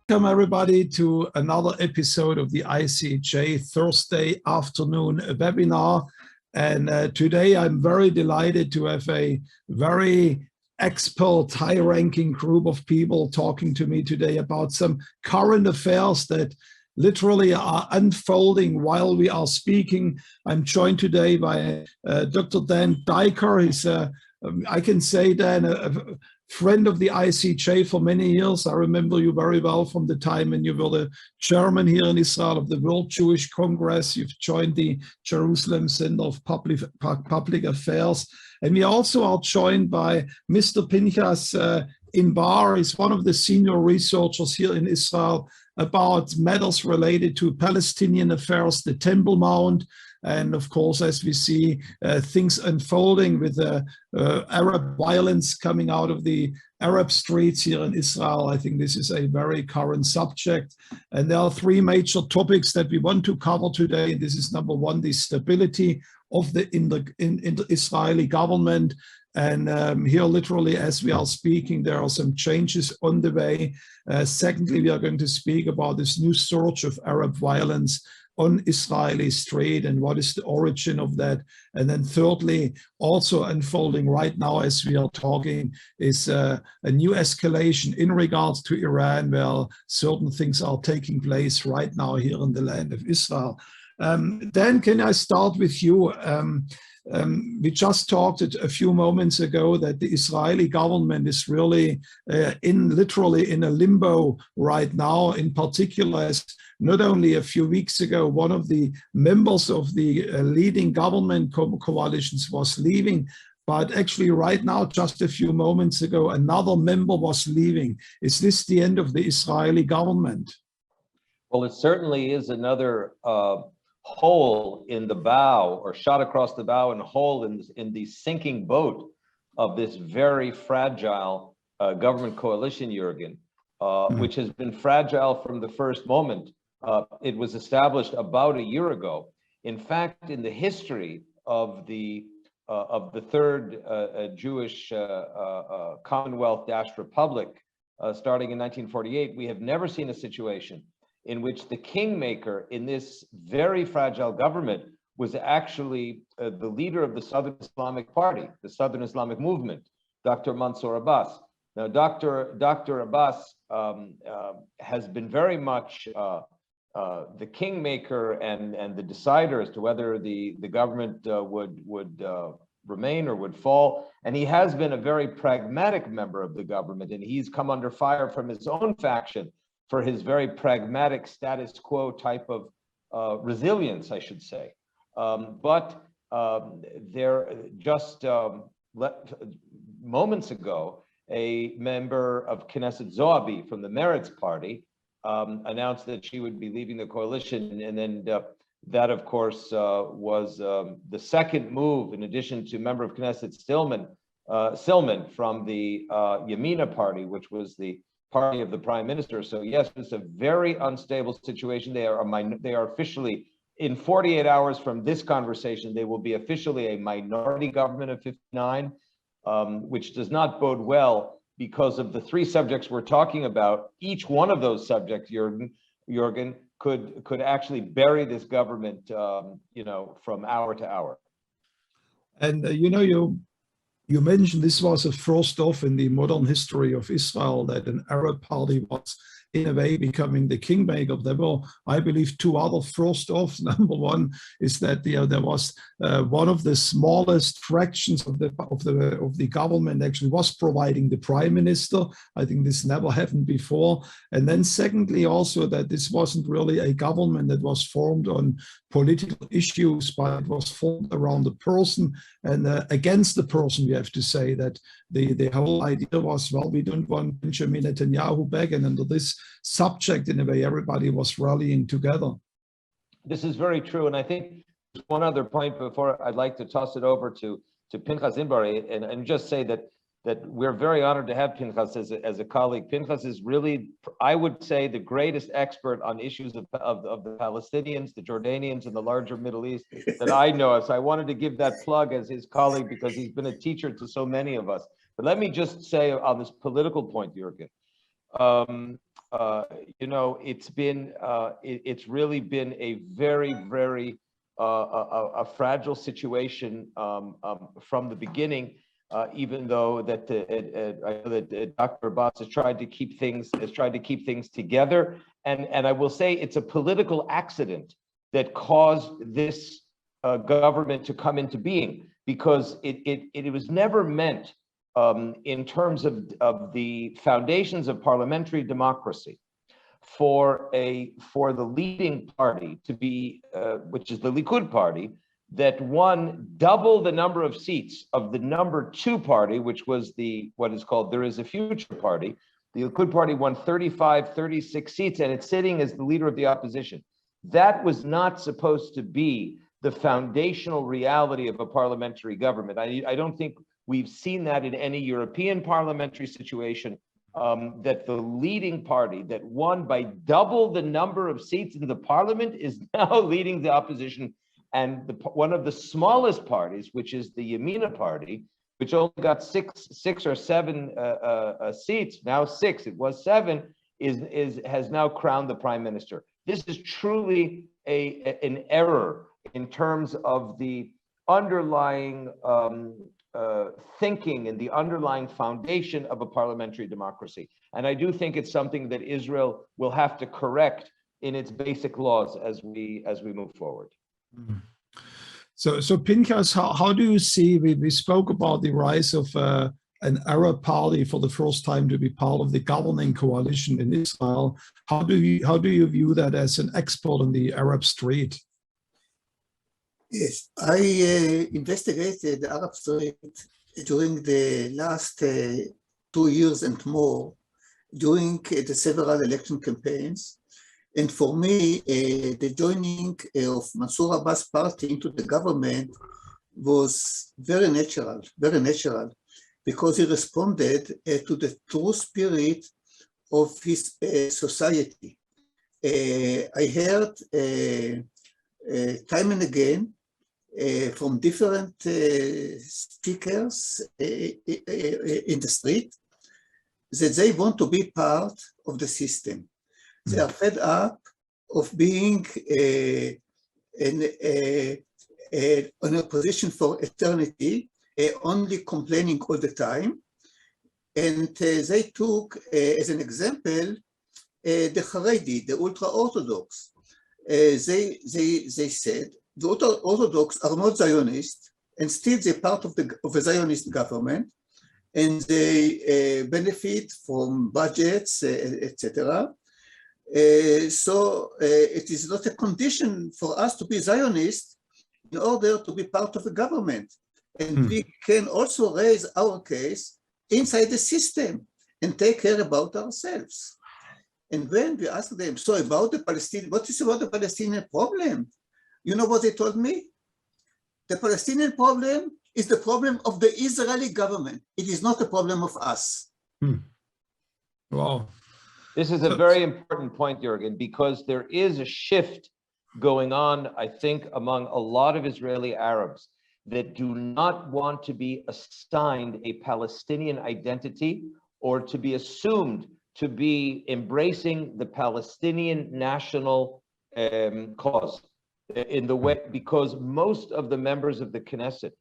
Welcome everybody to another episode of the ICEJ Thursday afternoon webinar. And today I'm very delighted to have a very expert, high-ranking group of people talking to me today about some current affairs that literally are unfolding while we are speaking. I'm joined today by Dr. Dan Diker. He's I can say, Dan, a friend of the ICEJ for many years. I remember you very well from the time when you were the chairman here in Israel of the World Jewish Congress. You've joined the Jerusalem Center of Public Affairs. And we also are joined by Mr. Pinhas Inbari. He's one of the senior researchers here in Israel about matters related to Palestinian affairs, the Temple Mount, and of course, as we see things unfolding with Arab violence coming out of the Arab streets here in Israel, I think this is a very current subject. And there are three major topics that we want to cover today. This is number one, the stability of the Israeli government. And here, literally, as we are speaking, there are some changes on the way. Secondly, we are going to speak about this new surge of Arab violence on Israeli street and what is the origin of that. And then thirdly, also unfolding right now as we are talking, is a new escalation in regards to Iran, where certain things are taking place right now here in the land of Israel. Dan, can I start with you? We just talked a few moments ago that the Israeli government is really literally in a limbo right now, in particular, as not only a few weeks ago, one of the members of the leading government coalitions was leaving, but actually right now, just a few moments ago, another member was leaving. Is this the end of the Israeli government? Well, it certainly is another hole in the bow, or shot across the bow, and hole in the sinking boat of this very fragile government coalition, Jürgen, which has been fragile from the first moment. It was established about a year ago. In fact, in the history of the third Jewish Commonwealth-Republic, starting in 1948, we have never seen a situation in which the kingmaker in this very fragile government was actually the leader of the Southern Islamic Party, the Southern Islamic Movement, Dr. Mansour Abbas. Now, Dr. Abbas has been very much the kingmaker and the decider as to whether the government would remain or would fall. And he has been a very pragmatic member of the government, and he's come under fire from his own faction for his very pragmatic status quo type of resilience, I should say. But there just moments ago, a member of Knesset Zoabi from the Meretz party announced that she would be leaving the coalition. And then that, of course, was the second move, in addition to member of Knesset Silman from the Yamina party, which was the party of the prime minister. So yes, it's a very unstable situation. They are officially, in 48 hours from this conversation, they will be officially a minority government of 59, which does not bode well because of the three subjects we're talking about. Each one of those subjects, Jürgen, could actually bury this government, from hour to hour. And you mentioned this was a first off in the modern history of Israel that an Arab party was in a way becoming the kingmaker. There were, I believe, two other first offs. Number one is that there was one of the smallest fractions of the government actually was providing the prime minister. I think this never happened before. And then secondly, also that this wasn't really a government that was formed on political issues, but it was formed around the person and against the person. We have to say that the whole idea was, well, we don't want Benjamin Netanyahu back, and under this subject, in a way, everybody was rallying together. This is very true, and I think one other point before I'd like to toss it over to Pinhas Inbari, and just say that we're very honored to have Pinhas as a colleague. Pinhas is really, I would say, the greatest expert on issues of the Palestinians, the Jordanians, and the larger Middle East that I know of. So I wanted to give that plug as his colleague because he's been a teacher to so many of us. But let me just say on this political point, Jürgen, it's really been a very a fragile situation from the beginning. Even though that I know that Dr. Abbas has tried to keep things together, and I will say it's a political accident that caused this government to come into being, because it was never meant in terms of the foundations of parliamentary democracy for the leading party to be, which is the Likud party, that won double the number of seats of the number 2 party, which was what is called There Is a Future party. The Likud party won 36 seats, and it's sitting as the leader of the opposition. That was not supposed to be the foundational reality of a parliamentary government. I don't think we've seen that in any European parliamentary situation, that the leading party that won by double the number of seats in the parliament is now leading the opposition. And one of the smallest parties, which is the Yamina party, which only got six or seven seats, now 6, it was 7, has now crowned the prime minister. This is truly an error in terms of the underlying thinking and the underlying foundation of a parliamentary democracy. And I do think it's something that Israel will have to correct in its basic laws as we move forward. So Pinhas, how do you see, we spoke about the rise of an Arab party for the first time to be part of the governing coalition in Israel. How do you view that as an expert on the Arab street? Yes, I investigated the Arab street during the last 2 years and more, during the several election campaigns. And for me, the joining of Mansour Abbas' party into the government was very natural, because he responded to the true spirit of his society. I heard time and again from different speakers in the street that they want to be part of the system. They are fed up of being in a position for eternity, only complaining all the time. And they took as an example the Haredi, the ultra-Orthodox. They said the ultra-Orthodox are not Zionists, and still they're part of a Zionist government, and they benefit from budgets, etc. So it is not a condition for us to be Zionist in order to be part of the government. And we can also raise our case inside the system and take care about ourselves. And when we ask them, so about the Palestinian, what is about the Palestinian problem? You know what they told me? The Palestinian problem is the problem of the Israeli government. It is not a problem of us. Wow. This is a very important point, Jürgen, because there is a shift going on, I think, among a lot of Israeli Arabs that do not want to be assigned a Palestinian identity or to be assumed to be embracing the Palestinian national cause in the way, because most of the members of the Knesset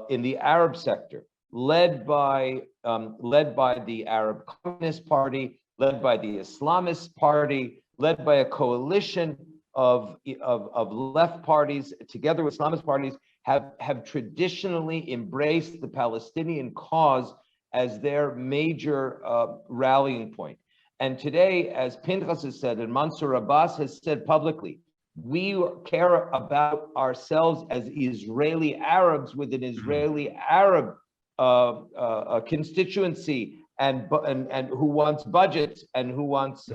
in the Arab sector, led by the Arab Communist Party, led by the Islamist Party, led by a coalition of left parties, together with Islamist parties, have traditionally embraced the Palestinian cause as their major rallying point. And today, as Pinhas has said, and Mansour Abbas has said publicly, we care about ourselves as Israeli Arabs with an Israeli Arab constituency, and who wants budgets and who wants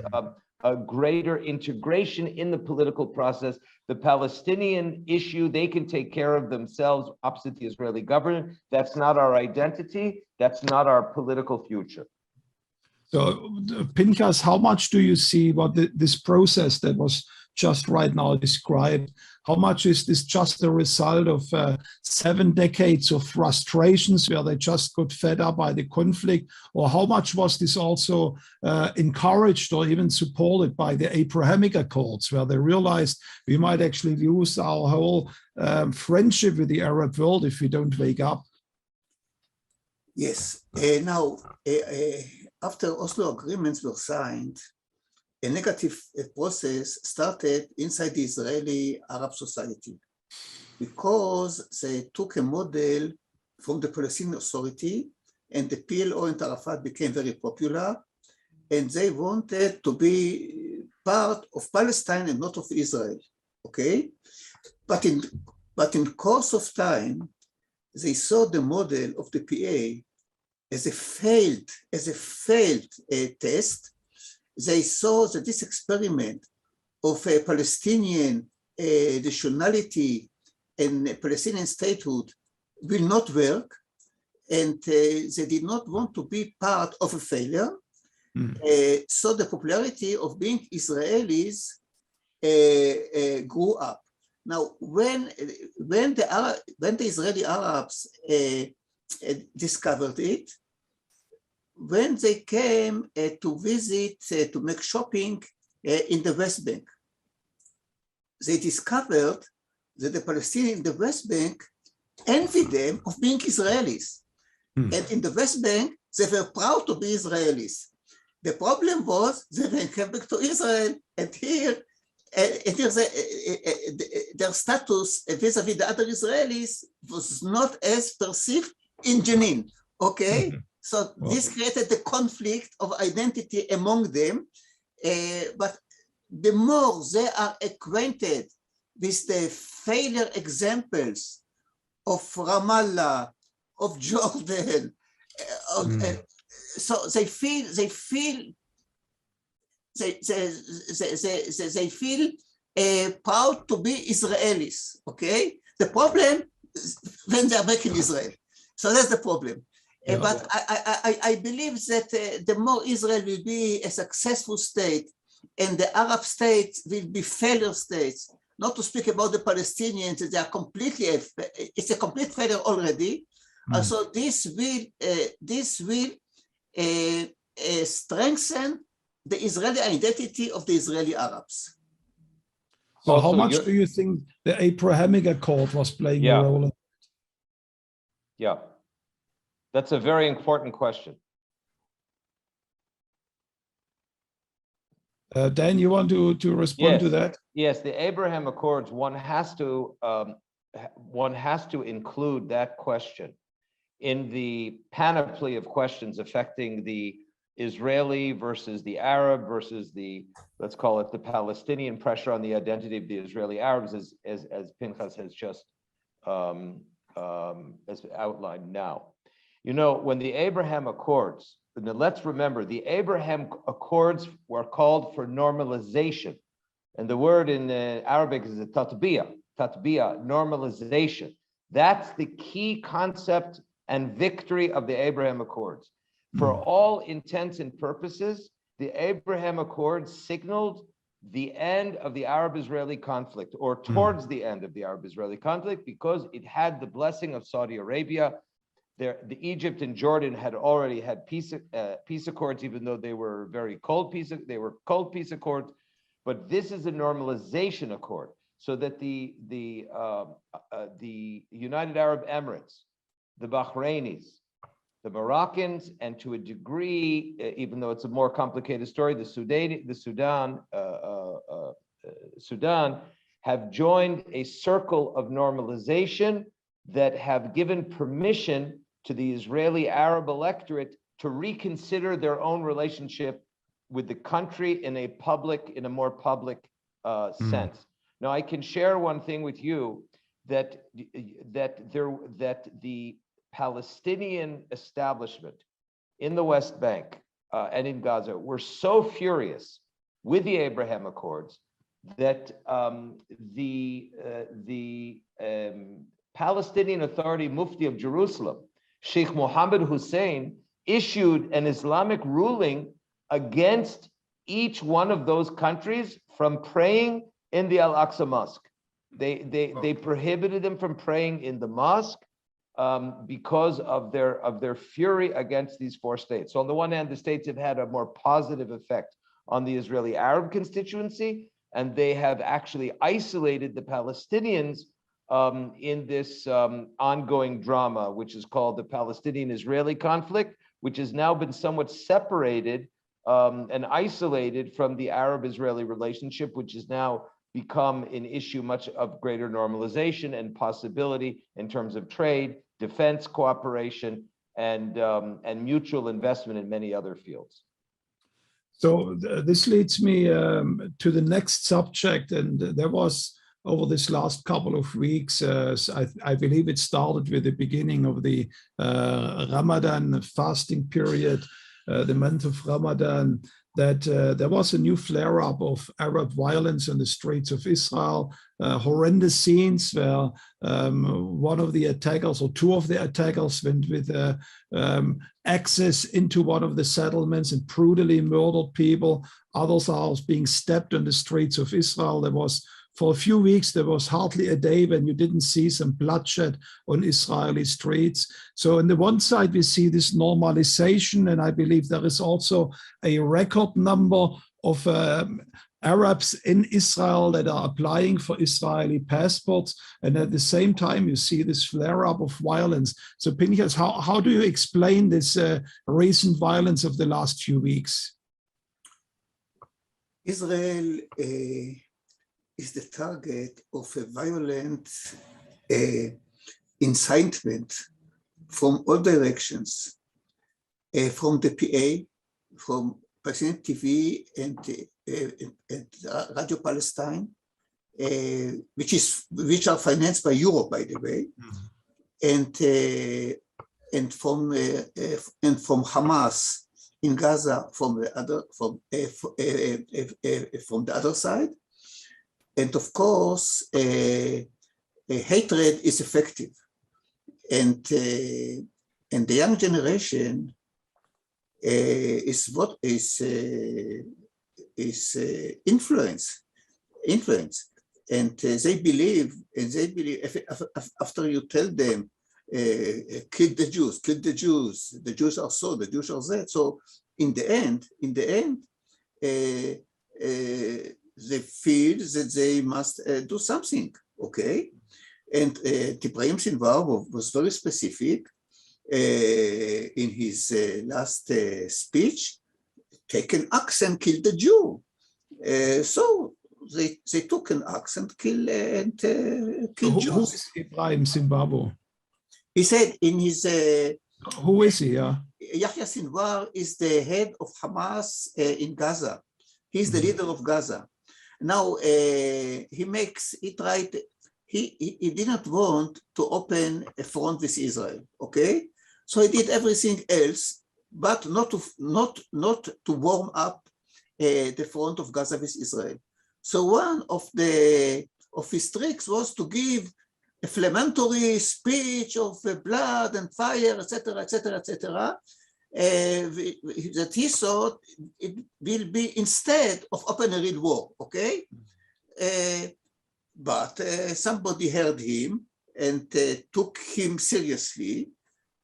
a greater integration in the political process. The Palestinian issue, they can take care of themselves opposite the Israeli government. That's not our identity. That's not our political future. So, Pinhas, how much do you see what this process that was just right now described? How much is this just a result of 7 decades of frustrations where they just got fed up by the conflict? Or how much was this also encouraged or even supported by the Abrahamic Accords, where they realized we might actually lose our whole friendship with the Arab world if we don't wake up? Yes. Now, after Oslo agreements were signed, a negative process started inside the Israeli Arab society because they took a model from the Palestinian Authority, and the PLO and Arafat became very popular, and they wanted to be part of Palestine and not of Israel. Okay, but in course of time, they saw the model of the PA as a failed test. They saw that this experiment of a Palestinian nationality and a Palestinian statehood will not work, and they did not want to be part of a failure. So the popularity of being Israelis grew up. Now, when the Israeli Arabs discovered it, when they came to visit, to make shopping in the West Bank, they discovered that the Palestinians in the West Bank envied them of being Israelis. And in the West Bank, they were proud to be Israelis. The problem was they came back to Israel, and here their status vis-a-vis the other Israelis was not as perceived in Jenin, okay? So this created the conflict of identity among them, but the more they are acquainted with the failure examples of Ramallah, of Jordan, so they feel proud to be Israelis, okay? The problem is when they're back in Israel. So that's the problem. But I believe that the more Israel will be a successful state and the Arab states will be failure states, not to speak about the Palestinians, they are completely, it's a complete failure already. So this will strengthen the Israeli identity of the Israeli Arabs. So how much do you think the Abrahamic Accord was playing a role in it? Yeah, that's a very important question. Dan, you want to respond to that? Yes, the Abraham Accords, one has to include that question in the panoply of questions affecting the Israeli versus the Arab versus the, let's call it the Palestinian pressure on the identity of the Israeli Arabs, as Pinhas has just as outlined now. You know, when the Abraham Accords, let's remember, the Abraham Accords were called for normalization. And the word in Arabic is a tatbiya, normalization. That's the key concept and victory of the Abraham Accords. For all intents and purposes, the Abraham Accords signaled the end of the Arab-Israeli conflict, or towards the end of the Arab-Israeli conflict, because it had the blessing of Saudi Arabia. The Egypt and Jordan had already had peace accords, even though they were very cold peace accords. But this is a normalization accord, so that the United Arab Emirates, the Bahrainis, the Moroccans, and to a degree, even though it's a more complicated story, the Sudan have joined a circle of normalization that have given permission to the Israeli Arab electorate to reconsider their own relationship with the country in a more public sense. Now, I can share one thing with you, that the Palestinian establishment in the West Bank and in Gaza were so furious with the Abraham Accords that the Palestinian Authority Mufti of Jerusalem, Sheikh Mohammed Hussein, issued an Islamic ruling against each one of those countries from praying in the Al-Aqsa Mosque. They prohibited them from praying in the mosque because of their fury against these four states. So on the one hand, the states have had a more positive effect on the Israeli Arab constituency, and they have actually isolated the Palestinians in this ongoing drama, which is called the Palestinian-Israeli conflict, which has now been somewhat separated and isolated from the Arab-Israeli relationship, which has now become an issue much of greater normalization and possibility in terms of trade, defense cooperation, and mutual investment in many other fields. So this leads me to the next subject, and there was over this last couple of weeks, I believe it started with the beginning of the Ramadan fasting period, the month of Ramadan, that there was a new flare-up of Arab violence in the streets of Israel, horrendous scenes where one of the attackers or two of the attackers went with access into one of the settlements and brutally murdered people. Others are being stabbed on the streets of Israel. There was, for a few weeks, there was hardly a day when you didn't see some bloodshed on Israeli streets. So on the one side, we see this normalization, and I believe there is also a record number of Arabs in Israel that are applying for Israeli passports. And at the same time, you see this flare-up of violence. So Pinhas, how do you explain this recent violence of the last few weeks? Israel is the target of a violent incitement from all directions, from the PA, from President TV and Radio Palestine, which are financed by Europe, by the way, and from Hamas in Gaza from the other side. And of course, hatred is effective, and the young generation is influence, and they believe after you tell them kill the Jews, the Jews are so, the Jews are that. So in the end, they feel that they must do something, okay? And Ibrahim Sinwar was very specific in his last speech: take an axe and kill the Jew. So they took an axe and killed Jews. Who is Ibrahim Sinwar? He said in his... who is he? Yahya Sinwar is the head of Hamas in Gaza. He's the leader of Gaza. Now he didn't want to open a front with Israel, okay? So he did everything else, but not to warm up the front of Gaza with Israel. So one of his tricks was to give a inflammatory speech of blood and fire, etc., etc., etc., that he thought it will be instead of open a real war, okay? But somebody heard him and took him seriously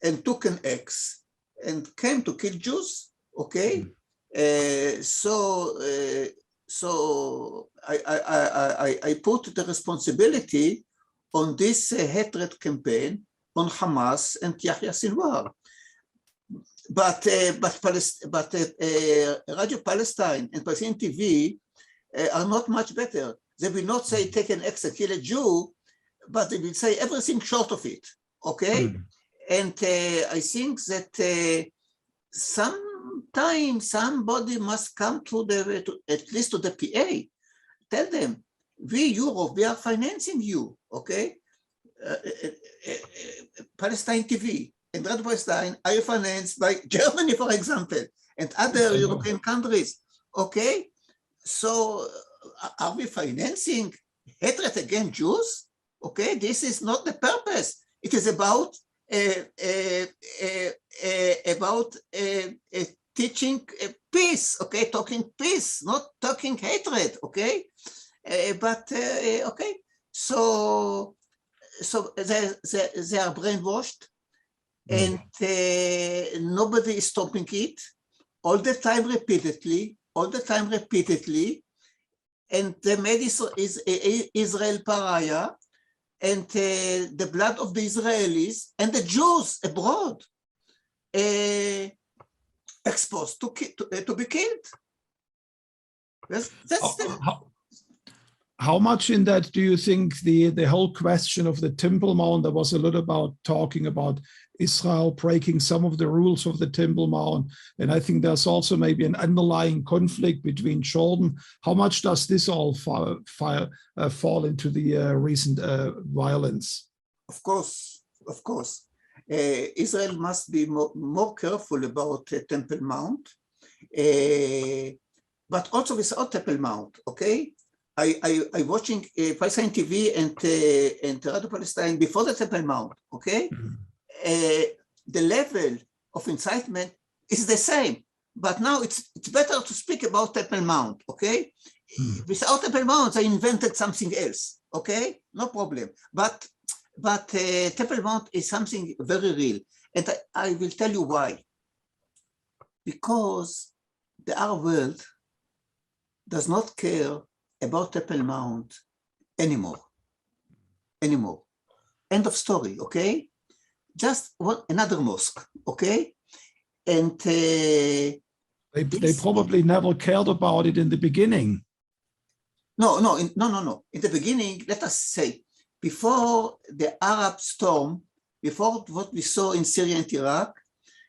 and took an axe and came to kill Jews, okay? So I put the responsibility on this hatred campaign on Hamas and Yahya Sinwar. But Radio Palestine and President TV are not much better. They will not say take an axe and kill a Jew, but they will say everything short of it, okay? And I think that sometime somebody must come to at least to the PA, tell them, we Europe, we are financing you, okay? Palestine TV and Radio Palestine are financed by Germany, for example, and other European countries, okay? So are we financing hatred against Jews? Okay, this is not the purpose. It is about teaching peace, okay, talking peace, not talking hatred, okay? Okay, so they are brainwashed, and nobody is stopping it all the time repeatedly, and they made Israel pariah, and the blood of the Israelis and the Jews abroad exposed to be killed. How much in that do you think the whole question of the Temple Mount, there was a lot about talking about Israel breaking some of the rules of the Temple Mount, and I think there's also maybe an underlying conflict between Jordan. How much does this all fall into the recent violence? Of course. Israel must be more careful about Temple Mount, but also without Temple Mount, okay? I watching Palestine TV and Radio Palestine before the Temple Mount, okay? The level of incitement is the same, but now it's better to speak about Temple Mount, okay? Without Temple Mount, I invented something else, okay? No problem. But Temple Mount is something very real, and I will tell you why. Because the Arab world does not care about Temple Mount anymore. End of story, okay? Just another mosque, okay? And they probably never cared about it in the beginning. No. In the beginning, let us say, before the Arab storm, before what we saw in Syria and Iraq,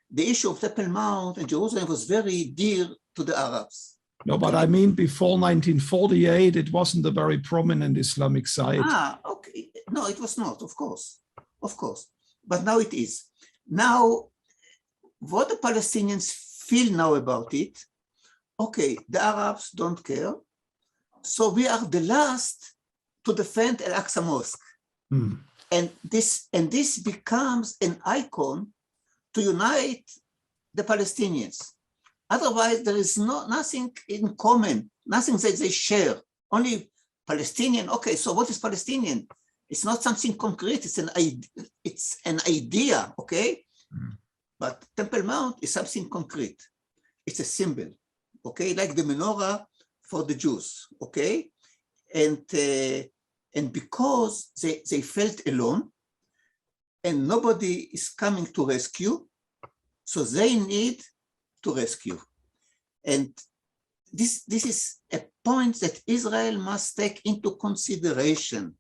the issue of Temple Mount and Jerusalem was very dear to the Arabs. No, but I mean, before 1948, it wasn't a very prominent Islamic site. Okay. No, it was not, of course. But now it is. Now, what the Palestinians feel now about it, okay, the Arabs don't care, so we are the last to defend Al-Aqsa Mosque. And this becomes an icon to unite the Palestinians. Otherwise, there is nothing in common, nothing that they share, only Palestinian. Okay, so what is Palestinian? It's not something concrete, it's an idea, okay? But Temple Mount is something concrete. It's a symbol, okay? Like the menorah for the Jews, okay? And because they felt alone and nobody is coming to rescue, so they need to rescue. And this is a point that Israel must take into consideration,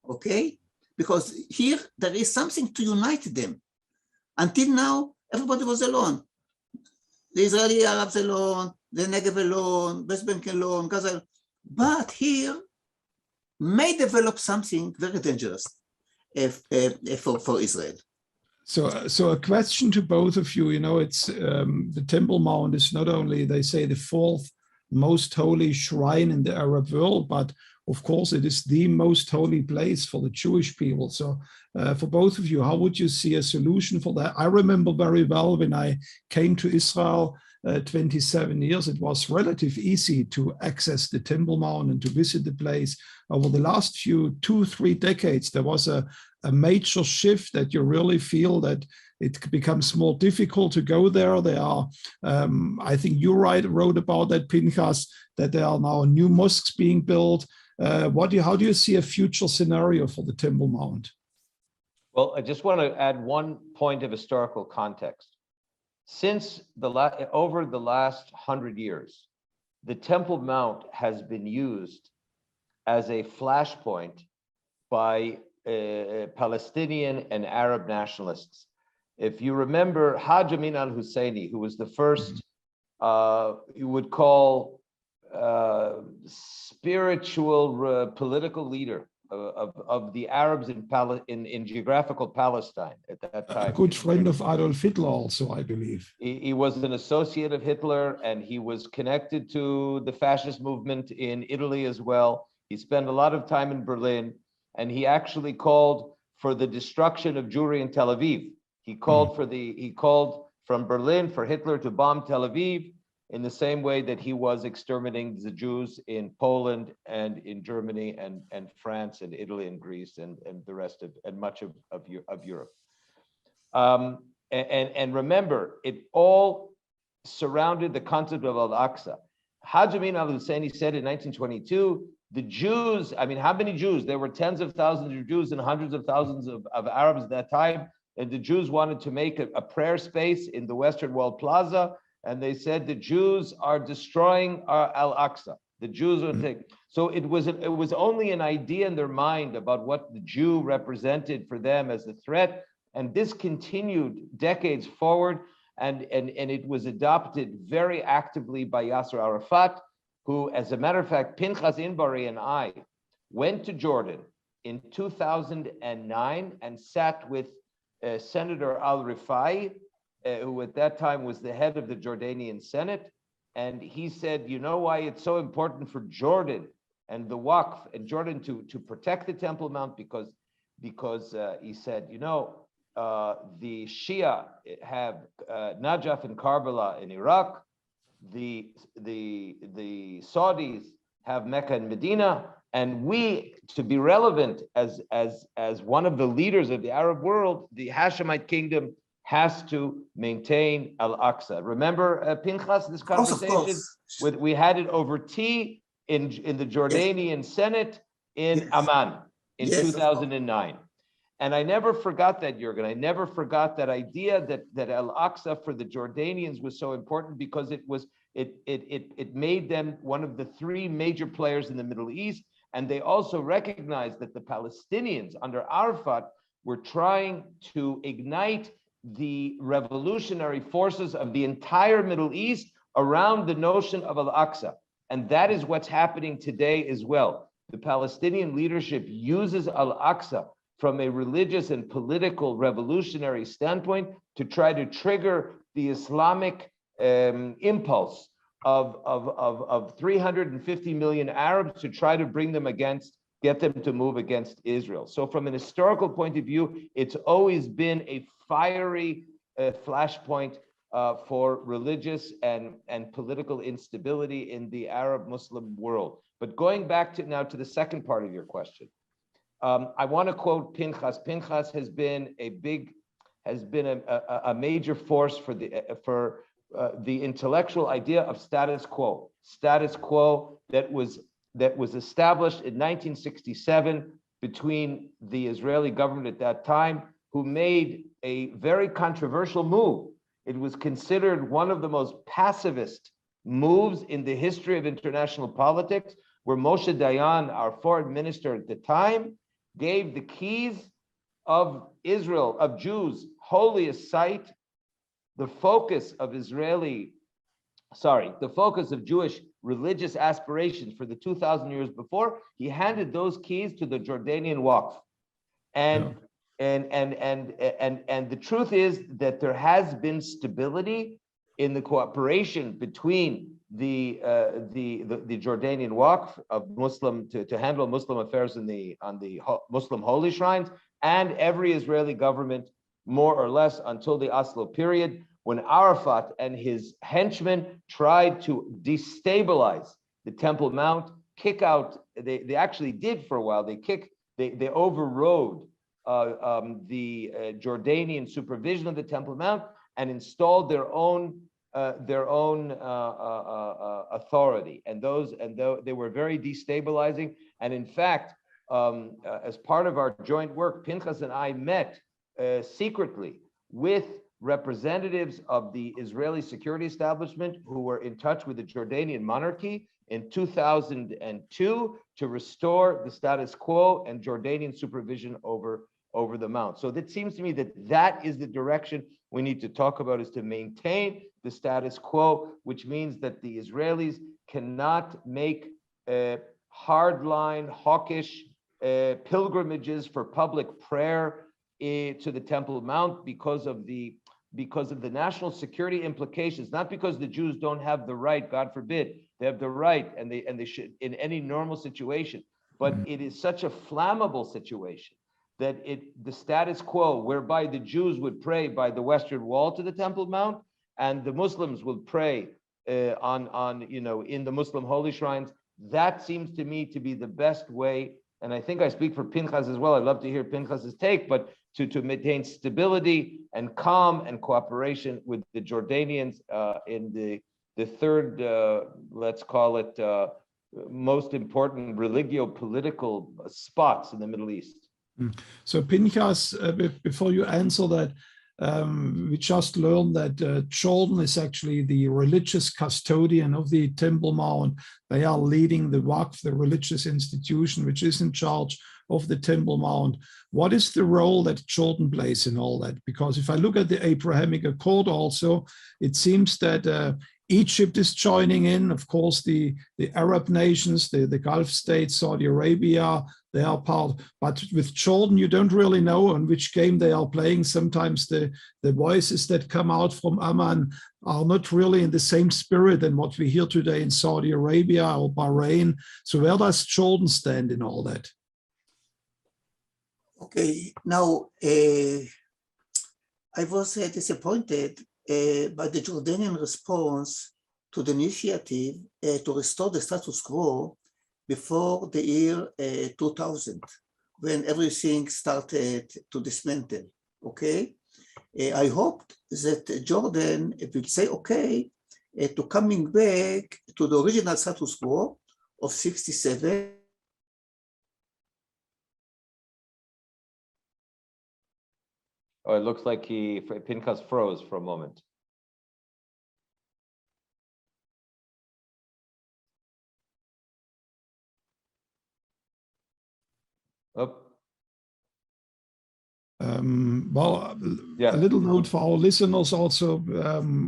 okay? Because here there is something to unite them. Until now, everybody was alone. The Israeli Arabs alone, the Negev alone, West Bank alone, Gaza. But here may develop something very dangerous for Israel. So a question to both of you, it's the Temple Mount is not only, they say, the fourth most holy shrine in the Arab world, but of course it is the most holy place for the Jewish people. So for both of you, how would you see a solution for that? I remember very well when I came to Israel 27 years, it was relatively easy to access the Temple Mount and to visit the place. Over the last 2-3 decades, there was a major shift that you really feel that it becomes more difficult to go there. There are, I think you wrote about that, Pinhas, that there are now new mosques being built. How do you see a future scenario for the Temple Mount? Well, I just want to add one point of historical context. Since over the last 100 years, the Temple Mount has been used as a flashpoint by Palestinian and Arab nationalists. If you remember Haj Amin al-Husseini, who was the first, you would call spiritual political leader of the Arabs in geographical Palestine at that time. A good friend of Adolf Hitler also, I believe. He was an associate of Hitler, and he was connected to the fascist movement in Italy as well. He spent a lot of time in Berlin, and he actually called for the destruction of Jewry in Tel Aviv. He called from Berlin for Hitler to bomb Tel Aviv. in the same way that he was exterminating the Jews in Poland and in Germany and France and Italy and Greece and the rest of and much of Europe. And remember, it all surrounded the concept of Al-Aqsa. Haj Amin al-Husseini said in 1922, the Jews, I mean, how many Jews? There were tens of thousands of Jews and hundreds of thousands of Arabs at that time. And the Jews wanted to make a prayer space in the Western Wall Plaza. And they said, the Jews are destroying our Al-Aqsa. The Jews would take. So it was only an idea in their mind about what the Jew represented for them as a threat. And this continued decades forward. And it was adopted very actively by Yasser Arafat, who, as a matter of fact, Pinhas, Inbari, and I went to Jordan in 2009 and sat with Senator al-Rifai, who at that time was the head of the Jordanian Senate. And he said, you know why it's so important for Jordan and the Waqf and Jordan to protect the Temple Mount? Because he said, you know, the Shia have Najaf and Karbala in Iraq. The Saudis have Mecca and Medina, and we, to be relevant as one of the leaders of the Arab world, the Hashemite kingdom has to maintain Al-Aqsa. Remember, Pinhas, this conversation we had it over tea in the Jordanian Senate in Amman in 2009. And I never forgot that, Jürgen. I never forgot that idea that Al-Aqsa for the Jordanians was so important, because it made them one of the three major players in the Middle East. And they also recognized that the Palestinians under Arafat were trying to ignite the revolutionary forces of the entire Middle East around the notion of Al-Aqsa. And that is what's happening today as well. The Palestinian leadership uses Al-Aqsa from a religious and political revolutionary standpoint to try to trigger the Islamic impulse of 350 million Arabs to try to bring them get them to move against Israel. So from an historical point of view, it's always been a fiery flashpoint for religious and political instability in the Arab Muslim world. But going back now to the second part of your question, I want to quote Pinhas. Pinhas has been a major force for the intellectual idea of status quo that was established in 1967 between the Israeli government at that time, who made a very controversial move. It was considered one of the most pacifist moves in the history of international politics, where Moshe Dayan, our foreign minister at the time, gave the keys of Israel, of Jews' holiest site, the focus of Jewish religious aspirations for the 2,000 years before. He handed those keys to the Jordanian Waqf. And the truth is that there has been stability in the cooperation between the Jordanian Waqf of Muslim to handle Muslim affairs on the Muslim holy shrines, and every Israeli government, more or less, until the Oslo period, when Arafat and his henchmen tried to destabilize the Temple Mount, kick out. They actually did for a while. They overrode the Jordanian supervision of the Temple Mount and installed their own authority, and they were very destabilizing. And in fact, as part of our joint work, Pinhas and I met secretly with representatives of the Israeli security establishment who were in touch with the Jordanian monarchy in 2002 to restore the status quo and Jordanian supervision over the mount. So it seems to me that is the direction we need to talk about, is to maintain the status quo, which means that the Israelis cannot make hardline, hawkish pilgrimages for public prayer to the Temple Mount because of the national security implications, not because the Jews don't have the right, God forbid, they have the right, and they should in any normal situation, but it is such a flammable situation that the status quo, whereby the Jews would pray by the Western Wall to the Temple Mount, and the Muslims would pray in the Muslim holy shrines. That seems to me to be the best way. And I think I speak for Pinhas as well. I'd love to hear Pinhas's take, but to maintain stability and calm and cooperation with the Jordanians in the third, let's call it, most important religio-political spots in the Middle East. So Pinhas, before you answer that, we just learned that Jordan is actually the religious custodian of the Temple Mount. They are leading the Waqf, the religious institution, which is in charge of the Temple Mount. What is the role that Jordan plays in all that? Because if I look at the Abrahamic Accord also, it seems that Egypt is joining in, of course, the Arab nations, the Gulf states, Saudi Arabia, they are part, but with Jordan, you don't really know on which game they are playing. Sometimes the voices that come out from Amman are not really in the same spirit than what we hear today in Saudi Arabia or Bahrain. So where does Jordan stand in all that? Okay, now I was disappointed by the Jordanian response to the initiative to restore the status quo before the year 2000, when everything started to dismantle, okay? I hoped that Jordan will say, okay, to coming back to the original status quo of 67. Oh, it looks like Pinhas froze for a moment. Oh. Well, yeah. A little note for our listeners also,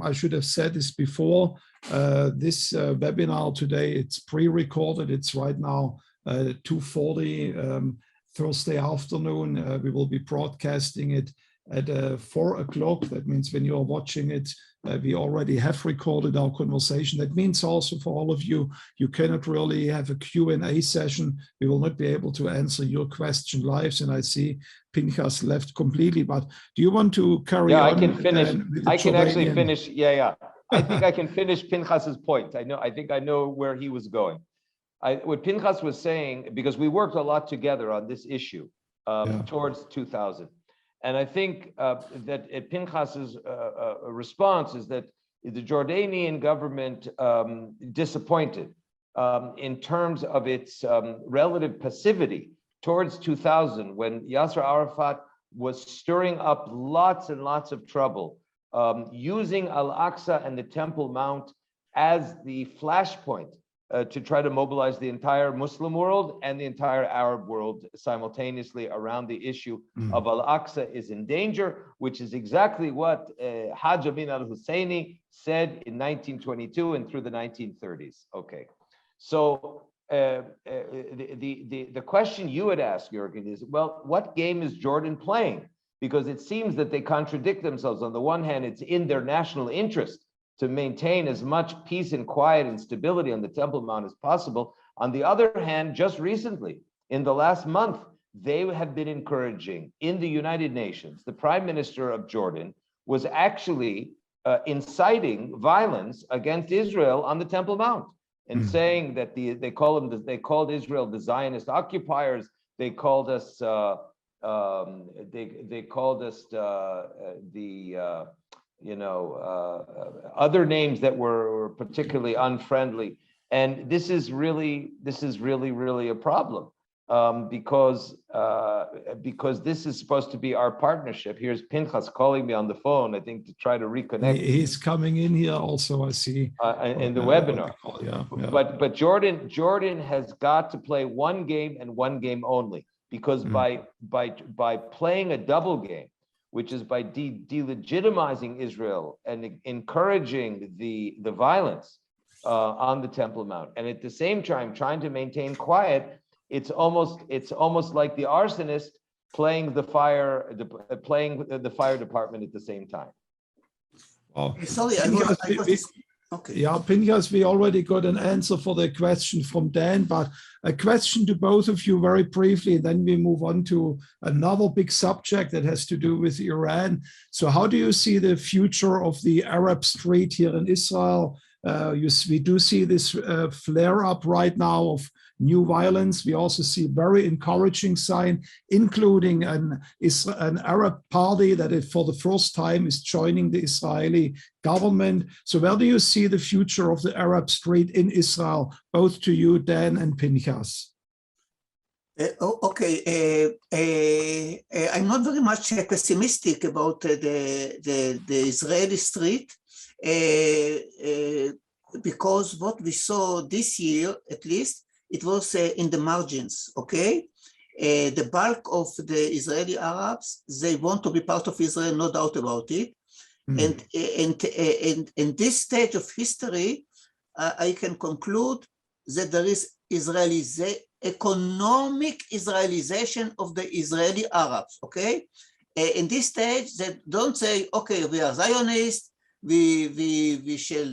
I should have said this before, this webinar today, it's pre-recorded, it's right now 2:40 Thursday afternoon. We will be broadcasting it at 4 o'clock. That means when you are watching it, we already have recorded our conversation. That means also for all of you, you cannot really have a Q&A session. We will not be able to answer your question live. And I see Pinhas left completely, but do you want to carry on? Yeah, I can finish. I can actually finish. Yeah. I think I can finish Pinhas's point. I think I know where he was going. What Pinhas was saying, because we worked a lot together on this issue towards 2000. And I think that Pinhas's response is that the Jordanian government disappointed in terms of its relative passivity towards 2000, when Yasser Arafat was stirring up lots and lots of trouble, using Al-Aqsa and the Temple Mount as the flashpoint to try to mobilize the entire Muslim world and the entire Arab world simultaneously around the issue of Al-Aqsa is in danger, which is exactly what Hajj Amin al-Husseini said in 1922 and through the 1930s. Okay, so the question you had asked, Jürgen, is, well, what game is Jordan playing? Because it seems that they contradict themselves. On the one hand, it's in their national interest to maintain as much peace and quiet and stability on the Temple Mount as possible. On the other hand, just recently, in the last month, they have been encouraging in the United Nations, the Prime Minister of Jordan was actually inciting violence against Israel on the Temple Mount and saying that they called Israel the Zionist occupiers. They called us other names that were particularly unfriendly, and this is really a problem because this is supposed to be our partnership. Here's Pinhas calling me on the phone, I think, to try to reconnect. He's coming in here also, I see, in the webinar. Yeah. But Jordan has got to play one game and one game only, because by playing a double game, which is by delegitimizing Israel and encouraging the violence on the Temple Mount, and at the same time trying to maintain quiet, it's almost like the arsonist playing the fire department at the same time. Oh. Sorry, okay. Yeah, Pinhas, we already got an answer for the question from Dan, but a question to both of you very briefly, and then we move on to another big subject that has to do with Iran. So how do you see the future of the Arab street here in Israel? We do see this flare up right now of new violence. We also see very encouraging sign, including an Arab party that for the first time is joining the Israeli government. So where do you see the future of the Arab street in Israel, both to you, Dan and Pinhas? I'm not very much pessimistic about the Israeli street, because what we saw this year, at least, it was in the margins, okay? The bulk of the Israeli Arabs, they want to be part of Israel, no doubt about it. And in this stage of history, I can conclude that there is economic Israelization of the Israeli Arabs, okay? In this stage, they don't say, okay, we are Zionists, we shall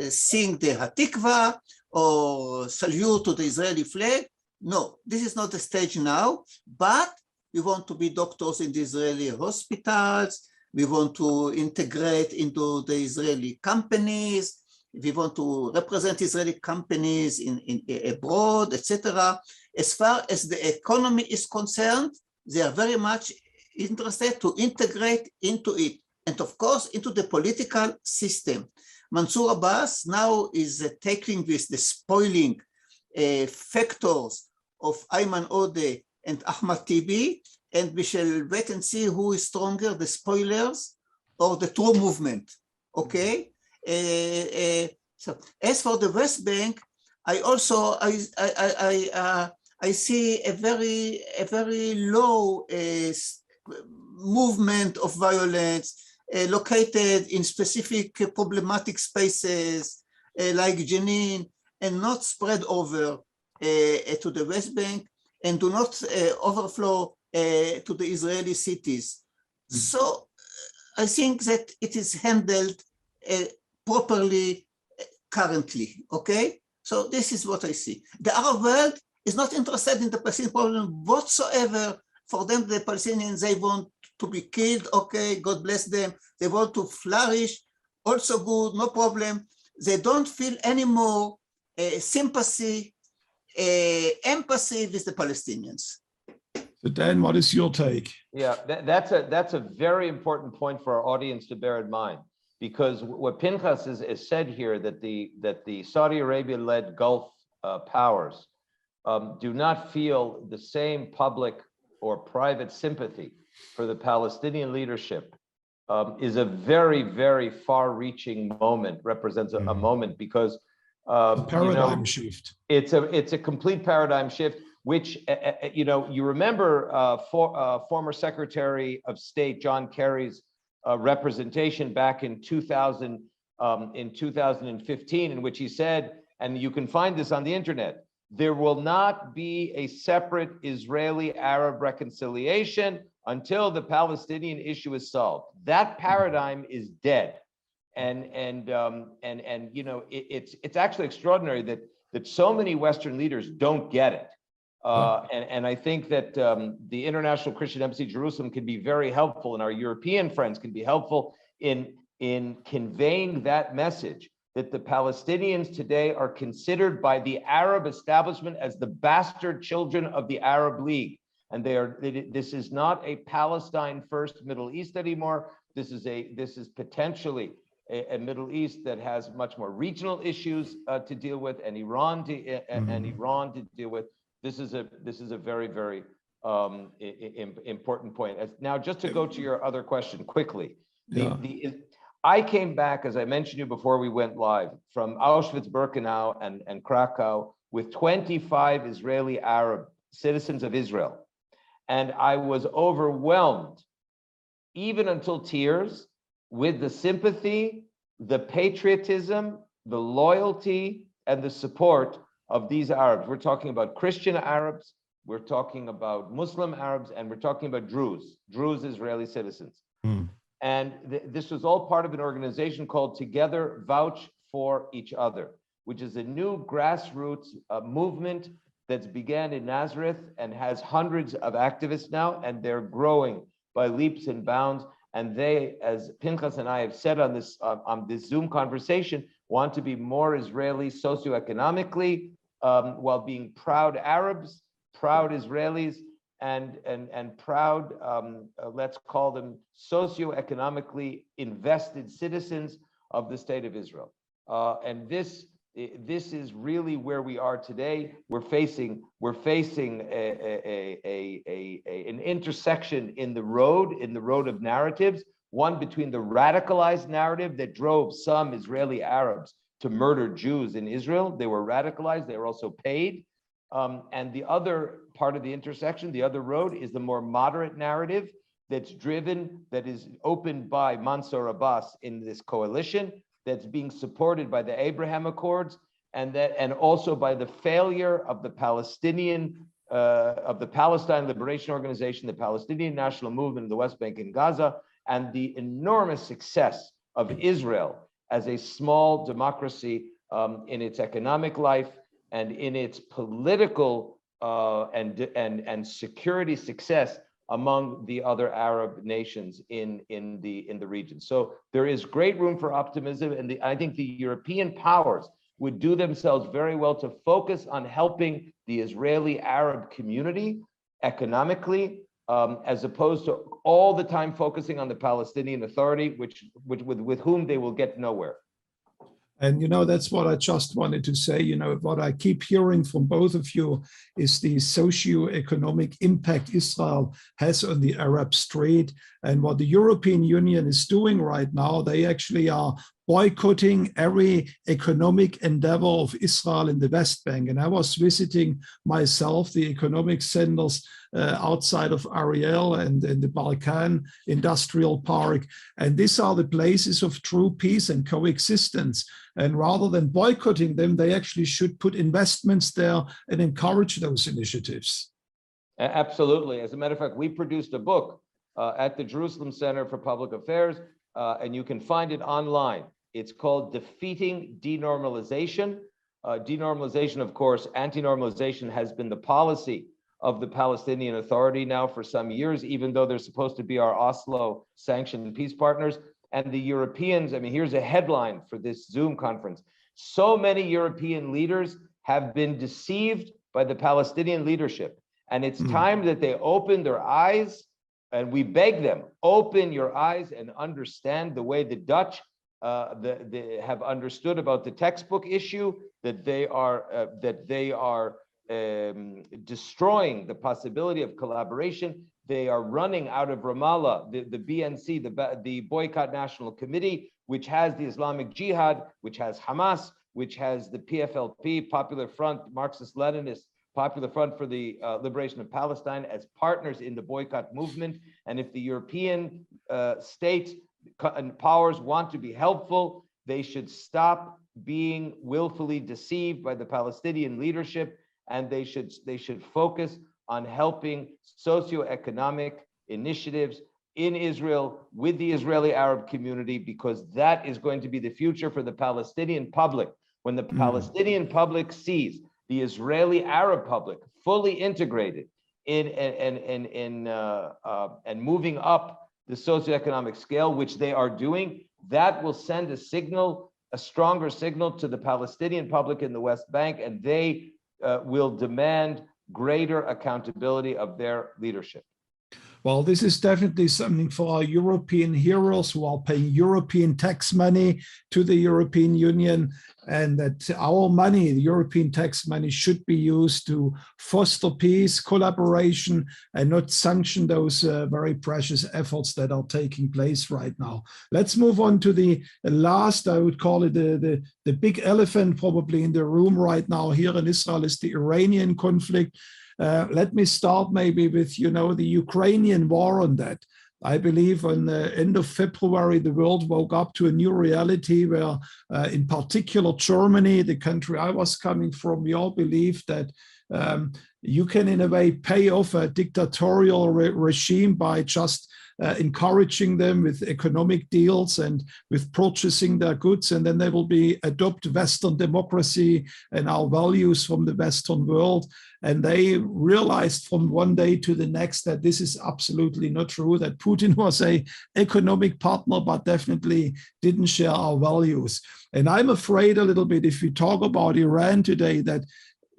sing the Hatikva or salute to the Israeli flag. No, this is not the stage now, but we want to be doctors in the Israeli hospitals. We want to integrate into the Israeli companies. We want to represent Israeli companies in abroad, etc. As far as the economy is concerned, they are very much interested to integrate into it, and of course into the political system. Mansour Abbas now is tackling with the spoiling factors of Ayman Odeh and Ahmad Tibi, and we shall wait and see who is stronger, the spoilers or the true movement, okay? So as for the West Bank, I also I see a very low movement of violence located in specific problematic spaces like Jenin, and not spread over to the West Bank, and do not overflow to the Israeli cities. So I think that it is handled properly currently, okay? So this is what I see. The Arab world is not interested in the Palestinian problem whatsoever. For them, the Palestinians, they want to be killed, okay, God bless them. They want to flourish, also good, no problem. They don't feel any more sympathy, empathy with the Palestinians. So Dan, what is your take? Yeah, that's a very important point for our audience to bear in mind, because what Pinhas is said here, that the Saudi Arabia-led Gulf powers do not feel the same public or private sympathy for the Palestinian leadership is a very, very far-reaching moment, represents a moment, because a paradigm shift. It's a complete paradigm shift, which you remember former Secretary of State John Kerry's representation back in 2015, in which he said, and you can find this on the internet, there will not be a separate Israeli-Arab reconciliation until the Palestinian issue is solved. That paradigm is dead, and it's actually extraordinary that so many Western leaders don't get it. And I think that the International Christian Embassy Jerusalem can be very helpful, and our European friends can be helpful in conveying that message, that the Palestinians today are considered by the Arab establishment as the bastard children of the Arab League. And this is not a Palestine first Middle East anymore. This is potentially a Middle East that has much more regional issues to deal with, and Iran to deal with. This is a very, very important point. Now, just to go to your other question quickly, I came back, as I mentioned to you before we went live, from Auschwitz-Birkenau and Krakow with 25 Israeli Arab citizens of Israel. And I was overwhelmed, even until tears, with the sympathy, the patriotism, the loyalty, and the support of these Arabs. We're talking about Christian Arabs, we're talking about Muslim Arabs, and we're talking about Druze Israeli citizens. And this was all part of an organization called Together Vouch for Each Other, which is a new grassroots movement that's began in Nazareth and has hundreds of activists now, and they're growing by leaps and bounds. And they, as Pinhas and I have said on this Zoom conversation, want to be more Israeli socioeconomically, while being proud Arabs, proud Israelis, and proud, let's call them socioeconomically invested citizens of the state of Israel. And this is really where we are today. We're facing an intersection in the road of narratives. One between the radicalized narrative that drove some Israeli Arabs to murder Jews in Israel. They were radicalized, they were also paid. And the other part of the intersection, the other road, is the more moderate narrative that is opened by Mansour Abbas in this coalition, that's being supported by the Abraham Accords, and also by the failure of the Palestine Liberation Organization, the Palestinian National Movement in the West Bank and Gaza, and the enormous success of Israel as a small democracy in its economic life and in its political and security success among the other Arab nations in the region. So there is great room for optimism, and I think the European powers would do themselves very well to focus on helping the Israeli Arab community economically, as opposed to all the time focusing on the Palestinian Authority, with whom they will get nowhere. And, that's what I just wanted to say. What I keep hearing from both of you is the socio-economic impact Israel has on the Arab street. And what the European Union is doing right now, they actually are boycotting every economic endeavor of Israel in the West Bank. And I was visiting myself the economic centers outside of Ariel and in the Balkan Industrial Park. And these are the places of true peace and coexistence. And rather than boycotting them, they actually should put investments there and encourage those initiatives. Absolutely. As a matter of fact, we produced a book at the Jerusalem Center for Public Affairs, and you can find it online. It's called Defeating Denormalization. Denormalization, of course, anti-normalization has been the policy of the Palestinian Authority now for some years, even though they're supposed to be our Oslo sanctioned peace partners. And the Europeans, here's a headline for this Zoom conference. So many European leaders have been deceived by the Palestinian leadership. And it's time that they open their eyes, and we beg them, open your eyes and understand the way the Dutch they have understood about the textbook issue, that they are destroying the possibility of collaboration. They are running out of Ramallah, the BNC, the Boycott National Committee, which has the Islamic Jihad, which has Hamas, which has the PFLP, Popular Front, Marxist-Leninist, Popular Front for the Liberation of Palestine as partners in the boycott movement. And if the European states and powers want to be helpful, they should stop being willfully deceived by the Palestinian leadership, and they should focus on helping socioeconomic initiatives in Israel with the Israeli Arab community, because that is going to be the future for the Palestinian public. When the Palestinian public sees the Israeli Arab public fully integrated and moving up the socioeconomic scale, which they are doing, that will send a stronger signal to the Palestinian public in the West Bank, and they will demand greater accountability of their leadership. Well, this is definitely something for our European heroes who are paying European tax money to the European Union, and that our money, the European tax money, should be used to foster peace, collaboration, and not sanction those very precious efforts that are taking place right now. Let's move on to the last, I would call it the big elephant probably in the room right now here in Israel, is the Iranian conflict. Let me start maybe with, the Ukrainian war on that. I believe on the end of February, the world woke up to a new reality where, in particular, Germany, the country I was coming from, we all believe that you can, in a way, pay off a dictatorial regime by just encouraging them with economic deals and with purchasing their goods, and then they will adopt Western democracy and our values from the Western world. And they realized from one day to the next that this is absolutely not true, that Putin was an economic partner, but definitely didn't share our values. And I'm afraid a little bit, if we talk about Iran today, that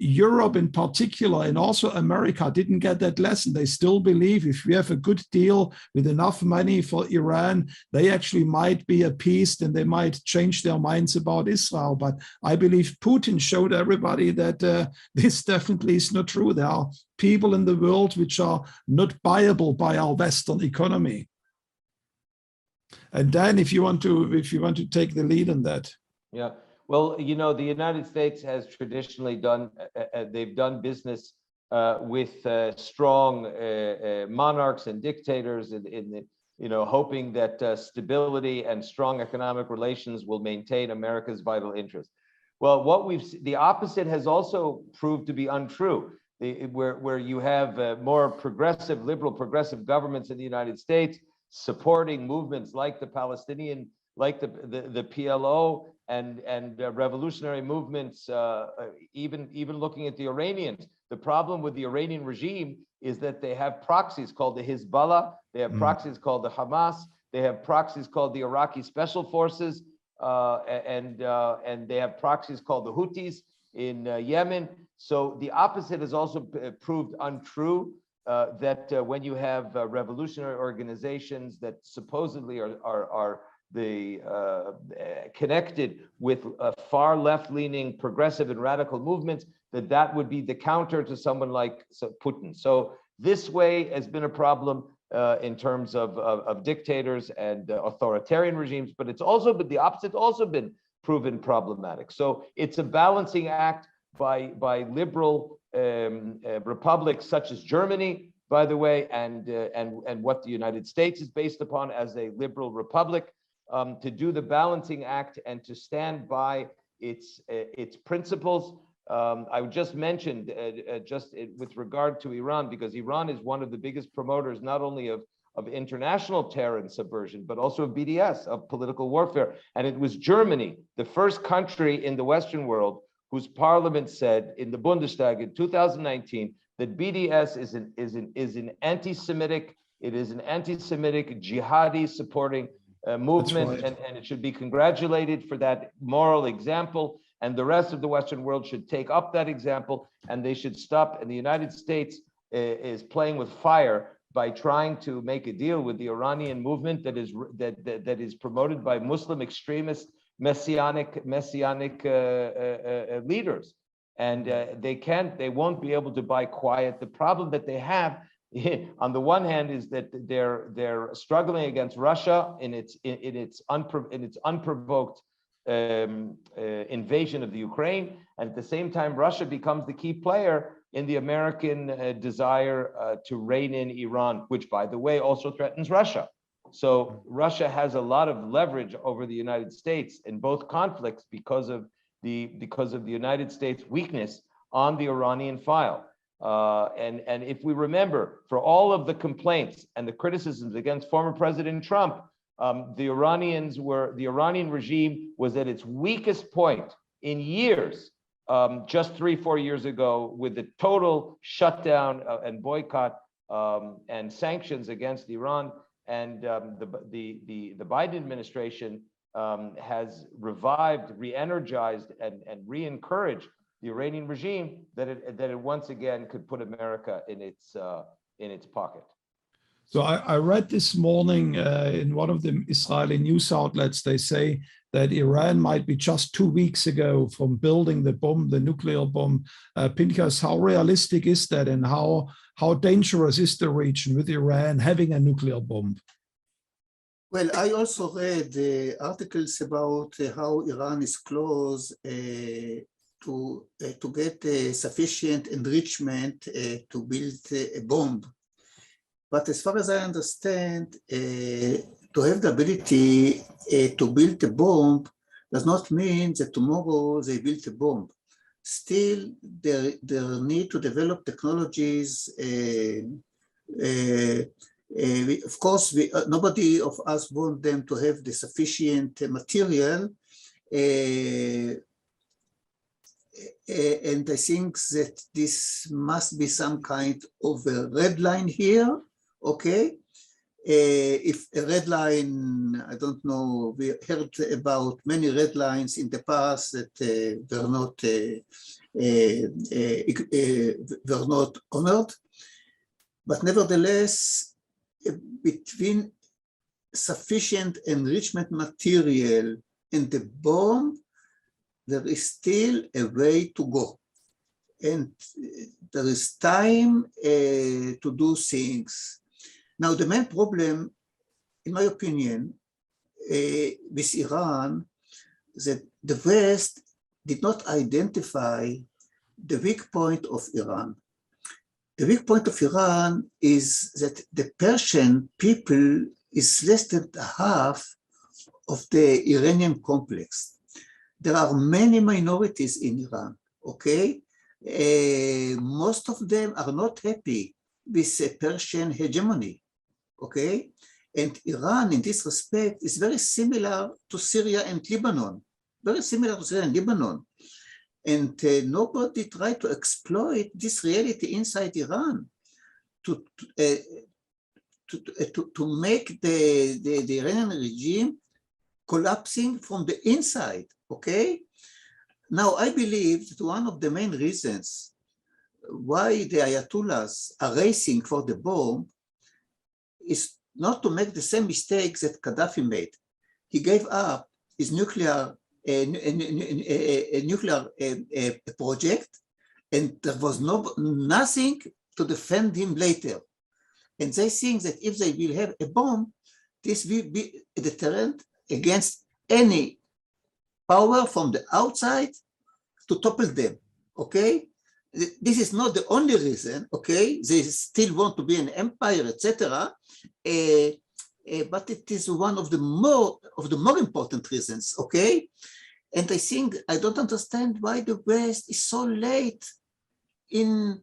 Europe in particular and also America didn't get that lesson. They still believe if we have a good deal with enough money for Iran, they actually might be appeased and they might change their minds about Israel. But I believe Putin showed everybody that this definitely is not true. There are people in the world which are not buyable by our Western economy. And Dan, if you want to take the lead on that. Yeah. Well, you know, the United States has traditionally they've done business with strong monarchs and dictators hoping that stability and strong economic relations will maintain America's vital interests. Well, the opposite has also proved to be untrue. Where you have more progressive, liberal progressive governments in the United States supporting movements like the Palestinian, like the PLO, and revolutionary movements, even looking at the Iranians. The problem with the Iranian regime is that they have proxies called the Hezbollah, they have proxies called the Hamas, they have proxies called the Iraqi Special Forces, and they have proxies called the Houthis in Yemen. So the opposite has also proved untrue, that when you have revolutionary organizations that supposedly are connected with far left-leaning progressive and radical movements, that would be the counter to someone like Putin. So this way has been a problem in terms of dictators and authoritarian regimes, but the opposite also been proven problematic. So it's a balancing act by liberal republics such as Germany, by the way, and what the United States is based upon as a liberal republic. To do the balancing act and to stand by its principles. I just mentioned with regard to Iran, because Iran is one of the biggest promoters not only of international terror and subversion, but also of BDS, of political warfare. And it was Germany, the first country in the Western world, whose parliament said in the Bundestag in 2019 that BDS is an anti-Semitic, it is an anti-Semitic jihadi supporting movement, right. and it should be congratulated for that moral example, and the rest of the Western world should take up that example, and they should stop. And the United States is playing with fire by trying to make a deal with the Iranian movement that is promoted by Muslim extremist messianic leaders, and they won't be able to buy quiet. The problem that they have on the one hand is that they're struggling against Russia in its unprovoked invasion of the Ukraine, and at the same time Russia becomes the key player in the American desire to rein in Iran, which by the way also threatens Russia. So Russia has a lot of leverage over the United States in both conflicts because of the United States' weakness on the Iranian file. And if we remember, for all of the complaints and the criticisms against former President Trump, the Iranian regime was at its weakest point in years, just 3-4 years ago, with the total shutdown and boycott and sanctions against Iran. And the Biden administration has revived, re-energized, and re-encouraged the Iranian regime that it once again could put America in its pocket. So I read this morning in one of the Israeli news outlets, they say that Iran might be just 2 weeks ago from building the nuclear bomb. Pinhas, how realistic is that, and how dangerous is the region with Iran having a nuclear bomb? Well, I also read articles about how Iran is close to get sufficient enrichment to build a bomb. But as far as I understand, to have the ability to build a bomb does not mean that tomorrow they build a bomb. Still, they need to develop technologies Of course, nobody of us want them to have the sufficient material, and I think that this must be some kind of a red line here, okay? If a red line, I don't know, we heard about many red lines in the past that were not honored, but nevertheless, between sufficient enrichment material and the bomb, there is still a way to go. And there is time to do things. Now, the main problem, in my opinion, with Iran, that the West did not identify the weak point of Iran. The weak point of Iran is that the Persian people is less than half of the Iranian complex. There are many minorities in Iran, okay? Most of them are not happy with Persian hegemony, okay? And Iran, in this respect, is very similar to Syria and Lebanon, very similar to Syria and Lebanon. And nobody tried to exploit this reality inside Iran to make the Iranian regime collapsing from the inside, okay? Now, I believe that one of the main reasons why the Ayatollahs are racing for the bomb is not to make the same mistakes that Gaddafi made. He gave up his nuclear project, and there was nothing to defend him later. And they think that if they will have a bomb, this will be a deterrent against any power from the outside to topple them, okay? This is not the only reason, okay? They still want to be an empire, etc. But it is one of the more important reasons, okay? And I think I don't understand why the West is so late in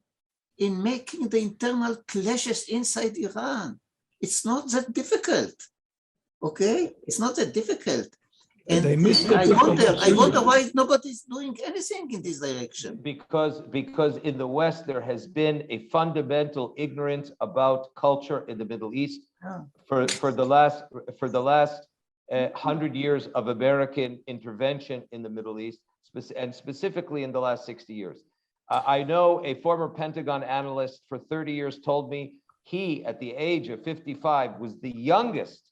making the internal clashes inside Iran. It's not that difficult, okay? It's not that difficult. And I wonder why nobody is doing anything in this direction. Because in the West, there has been a fundamental ignorance about culture in the Middle East. Yeah. For the last 100 years of American intervention in the Middle East, and specifically in the last 60 years. I know a former Pentagon analyst for 30 years told me he, at the age of 55, was the youngest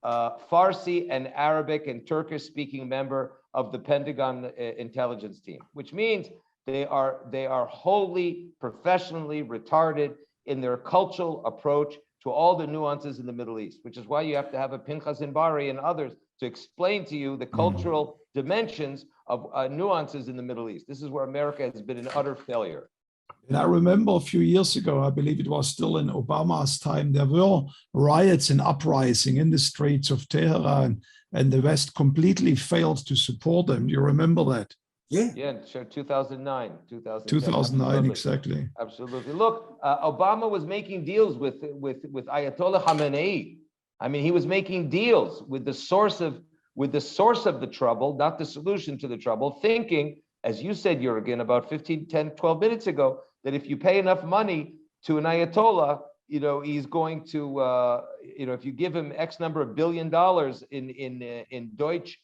Farsi and Arabic and Turkish speaking member of the Pentagon intelligence team, which means they are wholly professionally retarded in their cultural approach to all the nuances in the Middle East, which is why you have to have a Pinhas Inbari and others to explain to you the cultural dimensions of nuances in the Middle East. This is where America has been an utter failure. And I remember a few years ago, I believe it was still in Obama's time, there were riots and uprising in the streets of Tehran, and the West completely failed to support them. Do you remember that? Yeah. Yeah, sure. 2009. 2009, absolutely. Exactly. Absolutely. Look, Obama was making deals with Ayatollah Khamenei. I mean, he was making deals with the source of the trouble, not the solution to the trouble, thinking, as you said, Jürgen, about 12 minutes ago, that if you pay enough money to an Ayatollah, he's going to, if you give him X number of $1 billion in Deutsche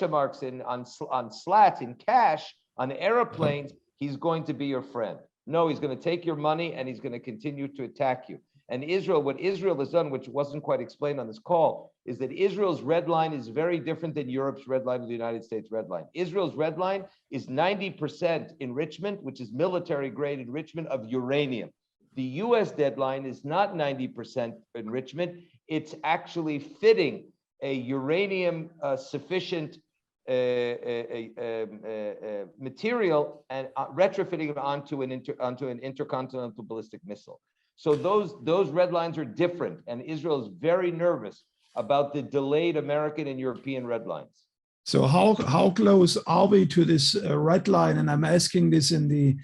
Marks, on slats, in cash, on airplanes, he's going to be your friend. No, he's going to take your money and he's going to continue to attack you. And Israel, what Israel has done, which wasn't quite explained on this call, is that Israel's red line is very different than Europe's red line or the United States red line. Israel's red line is 90% enrichment, which is military grade enrichment of uranium. The US deadline is not 90% enrichment. It's actually fitting a uranium sufficient material and retrofitting it onto an intercontinental ballistic missile. So those red lines are different, and Israel is very nervous about the delayed American and European red lines. So how close are we to this red line? And I'm asking this in the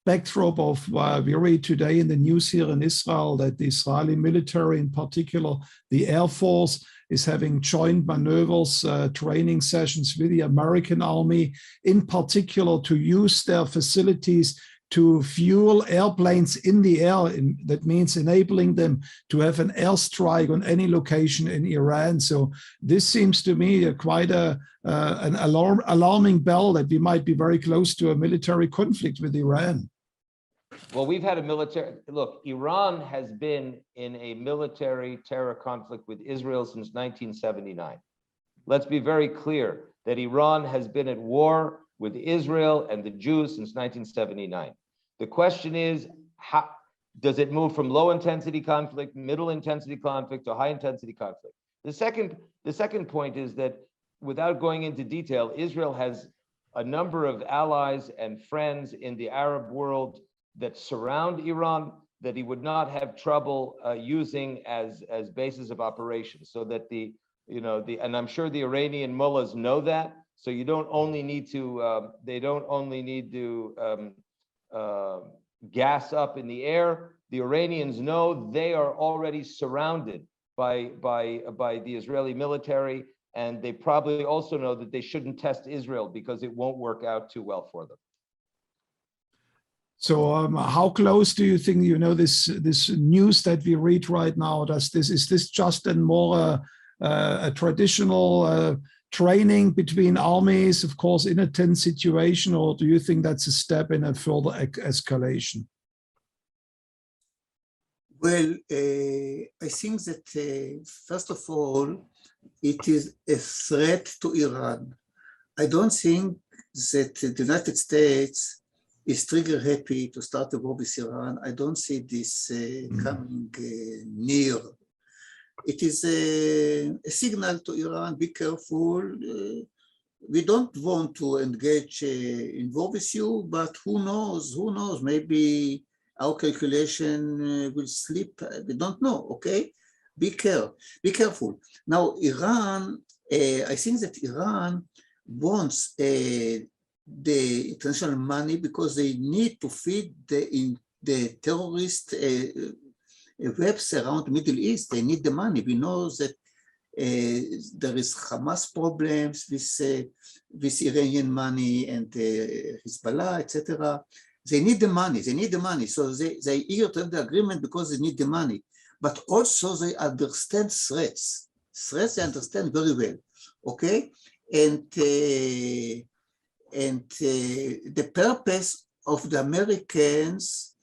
backdrop of we read today in the news here in Israel that the Israeli military, in particular the Air Force, is having joint maneuvers, training sessions with the American army, in particular to use their facilities to fuel airplanes in the air. That means enabling them to have an airstrike on any location in Iran. So this seems to me quite an alarming bell that we might be very close to a military conflict with Iran. Well, we've had a military, look, Iran has been in a military terror conflict with Israel since 1979. Let's be very clear that Iran has been at war with Israel and the Jews since 1979. The question is, how does it move from low intensity conflict, middle intensity conflict, to high intensity conflict? The second point is that, without going into detail, Israel has a number of allies and friends in the Arab world that surround Iran, that he would not have trouble using as bases of operations. So that and I'm sure the Iranian mullahs know that. So you don't only need to, they don't only need to gas up in the air. The Iranians know they are already surrounded by the Israeli military, and they probably also know that they shouldn't test Israel because it won't work out too well for them. So how close do you think, this news that we read right now, is this just more a traditional training between armies, of course, in a tense situation, or do you think that's a step in a further escalation? Well, I think that first of all, it is a threat to Iran. I don't think that the United States is trigger happy to start a war with Iran. I don't see this coming near. It is a signal to Iran, be careful. We don't want to engage in war with you, but who knows, maybe our calculation will slip. We don't know, okay? Be careful. Now, Iran, I think that Iran wants the international money because they need to feed the terrorist webs around the Middle East. They need the money. We know that there is Hamas problems with Iranian money and Hezbollah, etc. They need the money. So they eager to have the agreement because they need the money. But also they understand threats. Threats they understand very well. Okay, and the purpose of the Americans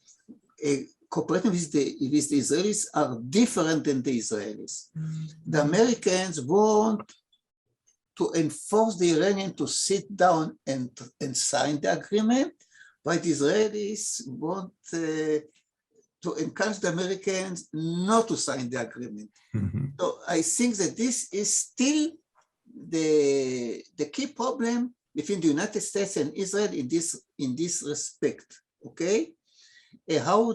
cooperating with the Israelis are different than the Israelis. The Americans want to enforce the Iranians to sit down and sign the agreement, but the Israelis want to encourage the Americans not to sign the agreement. So I think that this is still the key problem between the United States and Israel in this respect, okay? Now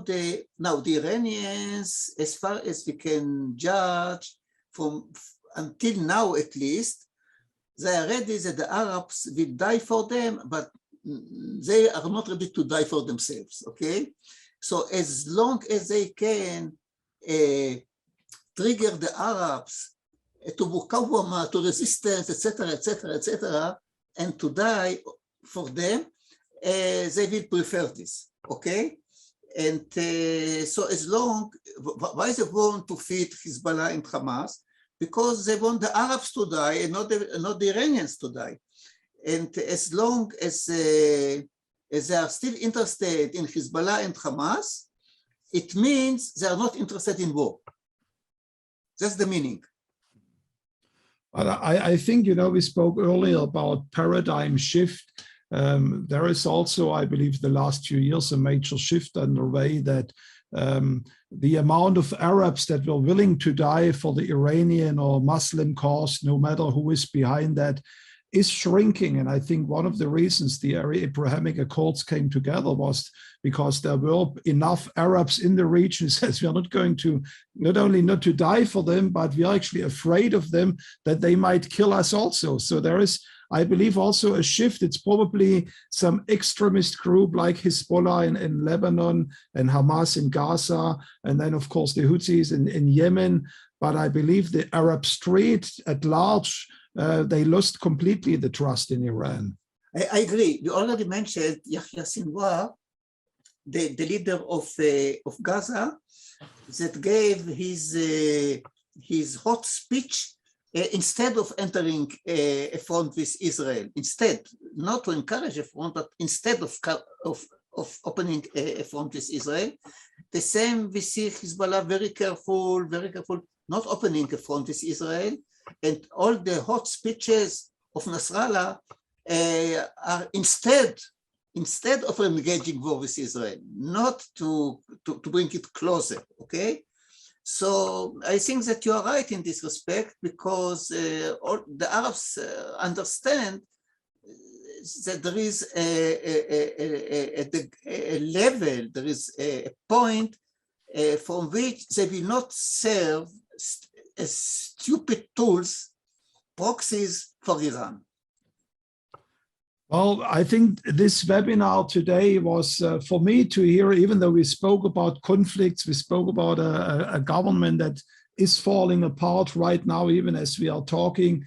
the Iranians, as far as we can judge from until now at least, they are ready that the Arabs will die for them, but they are not ready to die for themselves, okay? So as long as they can trigger the Arabs to mukawama, to resistance, etc., and to die for them, they will prefer this, okay? And so as long, why they want to feed Hezbollah and Hamas? Because they want the Arabs to die and not the Iranians to die. And as long as they are still interested in Hezbollah and Hamas, it means they are not interested in war. That's the meaning. I think, we spoke earlier about paradigm shift. There is also, I believe, the last few years, a major shift underway that the amount of Arabs that were willing to die for the Iranian or Muslim cause, no matter who is behind that, is shrinking. And I think one of the reasons the Abrahamic Accords came together was because there were enough Arabs in the region who says we are not going to, not only not to die for them, but we are actually afraid of them that they might kill us also. So there is, I believe also a shift. It's probably some extremist group like Hezbollah in Lebanon and Hamas in Gaza, and then of course the Houthis in Yemen. But I believe the Arab street at large, they lost completely the trust in Iran. I agree. You already mentioned Yahya Sinwar, the leader of Gaza, that gave his hot speech instead of entering a front with Israel. Instead, not to encourage a front, but instead of opening a front with Israel. The same we see Hezbollah very careful, not opening a front with Israel. And all the hot speeches of Nasrallah are instead of engaging war with Israel, not to bring it closer, okay? So I think that you are right in this respect, because all the Arabs understand that there is a level, there is a point from which they will not serve as stupid tools, proxies for Iran. Well, I think this webinar today was for me to hear, even though we spoke about conflicts, we spoke about a government that is falling apart right now, even as we are talking,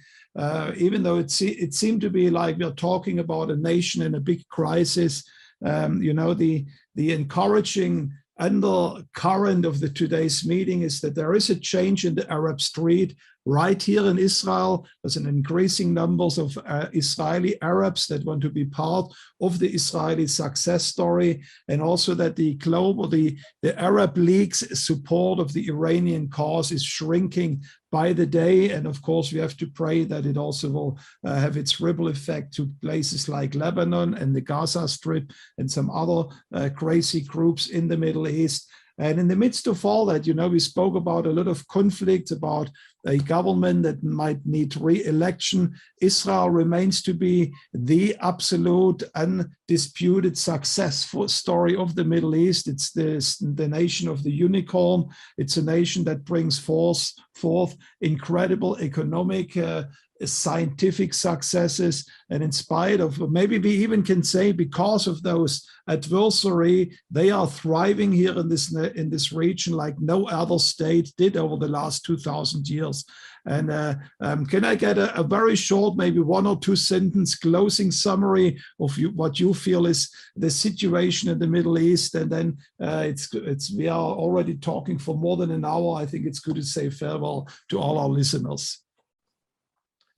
even though it seemed to be like we're talking about a nation in a big crisis. You know, the encouraging undercurrent of today's meeting is that there is a change in the Arab street. Right here in Israel, there's an increasing numbers of Israeli Arabs that want to be part of the Israeli success story, and also that the Arab League's support of the Iranian cause is shrinking by the day. And of course, we have to pray that it also will have its ripple effect to places like Lebanon and the Gaza Strip and some other crazy groups in the Middle East. And in the midst of all that, you know, we spoke about a lot of conflict, about a government that might need re-election. Israel remains to be the absolute undisputed successful story of the Middle East. It's the nation of the unicorn. It's a nation that brings forth incredible economic scientific successes, and in spite of, maybe we even can say because of those adversary, they are thriving here in this region like no other state did over the last 2,000 years. And can I get a very short, maybe 1 or 2 sentence closing summary of what you feel is the situation in the Middle East? And then we are already talking for more than an hour. I think it's good to say farewell to all our listeners.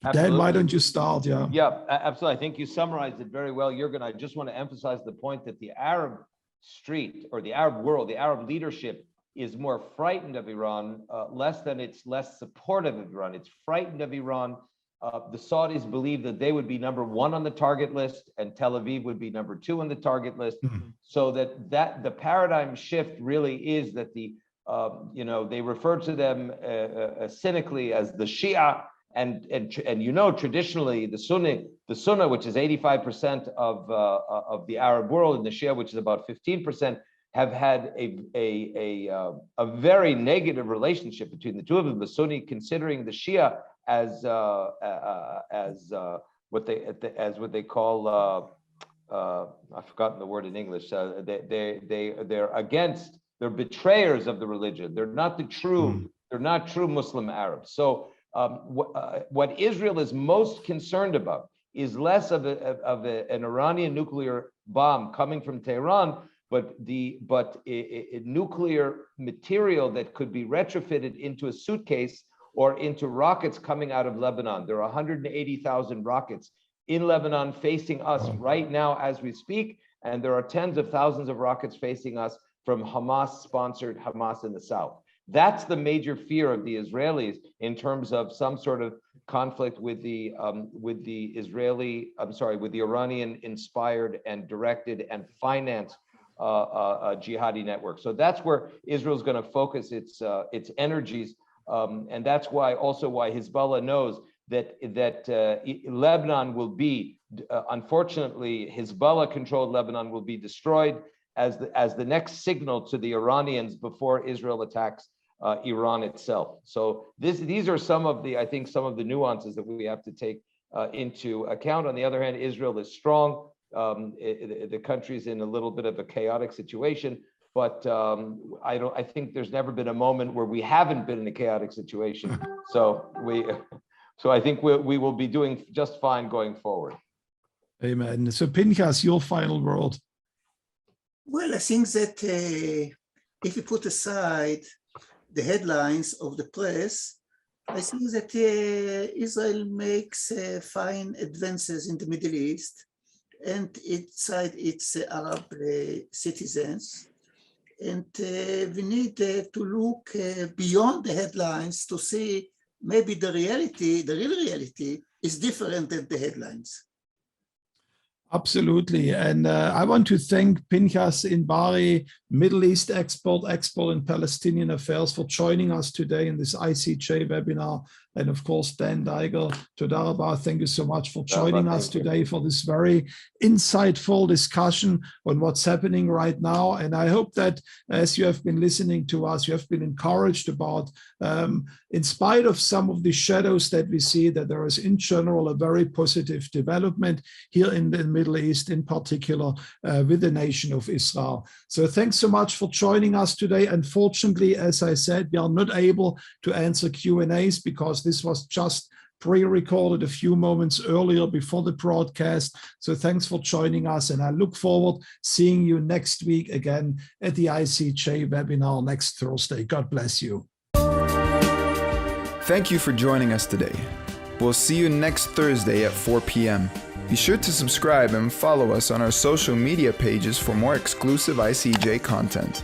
Absolutely. Dan, why don't you start? Yeah. Yeah, absolutely. I think you summarized it very well, Jürgen. I just want to emphasize the point that the Arab street, or the Arab world, the Arab leadership is more frightened of Iran, less than it's less supportive of Iran. It's frightened of Iran. The Saudis believe that they would be #1 on the target list, and Tel Aviv would be #2 on the target list. Mm-hmm. So that the paradigm shift really is that they refer to them cynically as the Shia. And you know, traditionally the Sunnah, which is 85% of the Arab world, and the Shia, which is about 15%, have had a very negative relationship between the two of them. The Sunni considering the Shia as what they call I've forgotten the word in English. They're betrayers of the religion. They're not true Muslim Arabs. So. What Israel is most concerned about is less of an Iranian nuclear bomb coming from Tehran, but a nuclear material that could be retrofitted into a suitcase or into rockets coming out of Lebanon. There are 180,000 rockets in Lebanon facing us right now as we speak, and there are tens of thousands of rockets facing us from Hamas-sponsored Hamas in the south. That's the major fear of the Israelis in terms of some sort of conflict with the Iranian-inspired and directed and financed jihadi network. So that's where Israel's going to focus its energies, and that's why Hezbollah knows that Lebanon will be, unfortunately, Hezbollah-controlled Lebanon will be destroyed as the next signal to the Iranians before Israel attacks Iran itself. So these are some of the nuances that we have to take into account. On the other hand, Israel is strong. The country's in a little bit of a chaotic situation, but I think there's never been a moment where we haven't been in a chaotic situation. So I think we will be doing just fine going forward. Amen. So Pinhas, your final word. Well, I think that if you put aside the headlines of the press, I think that Israel makes fine advances in the Middle East and inside its Arab citizens. And we need to look beyond the headlines to see maybe the real reality is different than the headlines. Absolutely. And I want to thank Pinhas Inbari, Middle East expert in Palestinian affairs, for joining us today in this ICEJ webinar. And of course, Dan Diker, Toda Rabah, thank you so much for joining us today for this very insightful discussion on what's happening right now. And I hope that as you have been listening to us, you have been encouraged about, in spite of some of the shadows that we see, that there is in general a very positive development here in the Middle East, in particular with the nation of Israel. So thanks so much for joining us today. Unfortunately, as I said, we are not able to answer Q&As because this was just pre-recorded a few moments earlier before the broadcast. So thanks for joining us, and I look forward seeing you next week again at the ICEJ webinar next Thursday. God bless you. Thank you for joining us today. We'll see you next Thursday at 4 p.m. Be sure to subscribe and follow us on our social media pages for more exclusive ICEJ content.